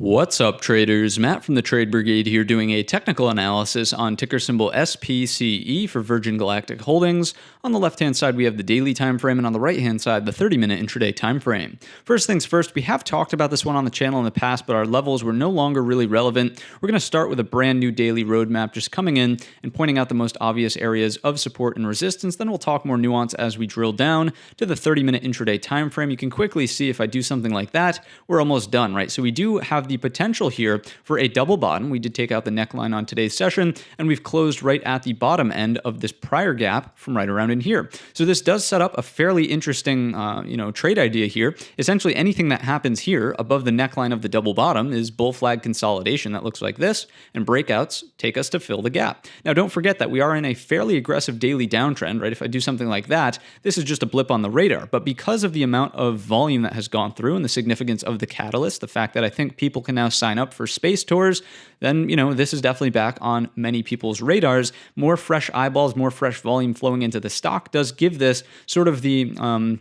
What's up, traders? Matt from the Trade Brigade here doing a technical analysis on ticker symbol SPCE for Virgin Galactic Holdings. On the left-hand side, we have the daily time frame, and on the right-hand side, the 30-minute intraday time frame. First things first, we have talked about this one on the channel in the past, but our levels were no longer really relevant. We're going to start with a brand new daily roadmap, just coming in and pointing out the most obvious areas of support and resistance. Then we'll talk more nuance as we drill down to the 30-minute intraday time frame. You can quickly see if I do something like that, we're almost done, right? So we do have the potential here for a double bottom. We did take out the neckline on today's session, and we've closed right at the bottom end of this prior gap from right around in here. So this does set up a fairly interesting, trade idea here. Essentially, anything that happens here above the neckline of the double bottom is bull flag consolidation that looks like this, and breakouts take us to fill the gap. Now, don't forget that we are in a fairly aggressive daily downtrend, right? If I do something like that, this is just a blip on the radar. But because of the amount of volume that has gone through and the significance of the catalyst, the fact that I think people can now sign up for space tours, then, this is definitely back on many people's radars. More fresh eyeballs, more fresh volume flowing into the stock does give this sort of the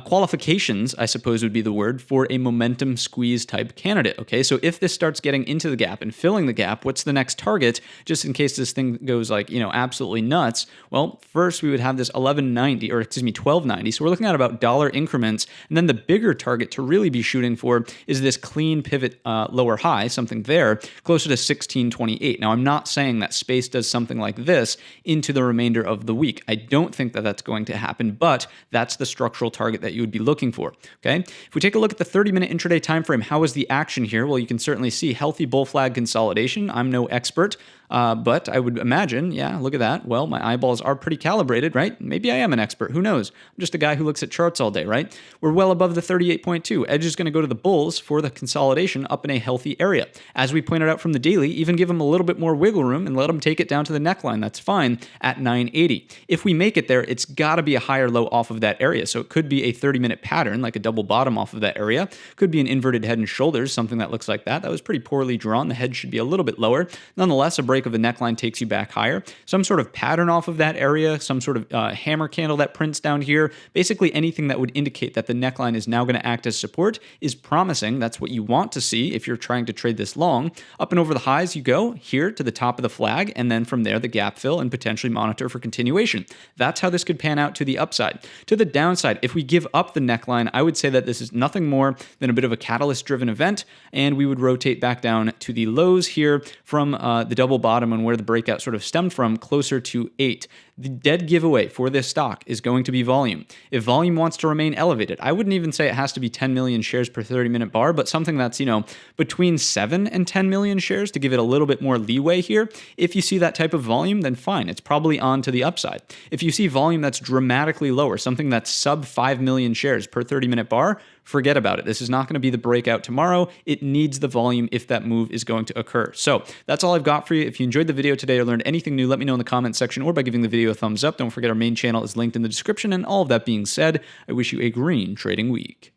qualifications, I suppose would be the word, for a momentum squeeze type candidate. Okay, so if this starts getting into the gap and filling the gap, what's the next target? Just in case this thing goes absolutely nuts. Well, first we would have this 1290. So we're looking at about dollar increments, and then the bigger target to really be shooting for is this clean pivot lower high, something there closer to 1628. Now, I'm not saying that space does something like this into the remainder of the week. I don't think that that's going to happen, but that's the structural target that you would be looking for. Okay, if we take a look at the 30-minute intraday time frame, how is the action here? Well, you can certainly see healthy bull flag consolidation. I'm no expert, but I would imagine, yeah, look at that. Well, my eyeballs are pretty calibrated, right? Maybe I am an expert. Who knows? I'm just a guy who looks at charts all day, right? We're well above the 38.2. Edge is going to go to the bulls for the consolidation up in a healthy area. As we pointed out from the daily, even give them a little bit more wiggle room and let them take it down to the neckline. That's fine at 980. If we make it there, it's got to be a higher low off of that area. So it could be a 30-minute pattern, like a double bottom off of that area. Could be an inverted head and shoulders, something that looks like that. That was pretty poorly drawn. The head should be a little bit lower. Nonetheless, a break of the neckline takes you back higher. Some sort of pattern off of that area, some sort of hammer candle that prints down here. Basically anything that would indicate that the neckline is now going to act as support is promising. That's what you want to see if you're trying to trade this long. Up and over the highs you go, here to the top of the flag, and then from there the gap fill and potentially monitor for continuation. That's how this could pan out to the upside. To the downside, if we give up the neckline, I would say that this is nothing more than a bit of a catalyst-driven event, and we would rotate back down to the lows here from the double bottom and where the breakout sort of stemmed from, closer to 8. The dead giveaway for this stock is going to be volume. If volume wants to remain elevated, I wouldn't even say it has to be 10 million shares per 30-minute bar, but something that's, between 7 and 10 million shares to give it a little bit more leeway here. If you see that type of volume, then fine. It's probably on to the upside. If you see volume that's dramatically lower, something that's sub 5 million shares per 30-minute bar, forget about it. This is not going to be the breakout tomorrow. It needs the volume if that move is going to occur. So that's all I've got for you. If you enjoyed the video today or learned anything new, let me know in the comments section or by giving the video a thumbs up. Don't forget our main channel is linked in the description. And all of that being said, I wish you a green trading week.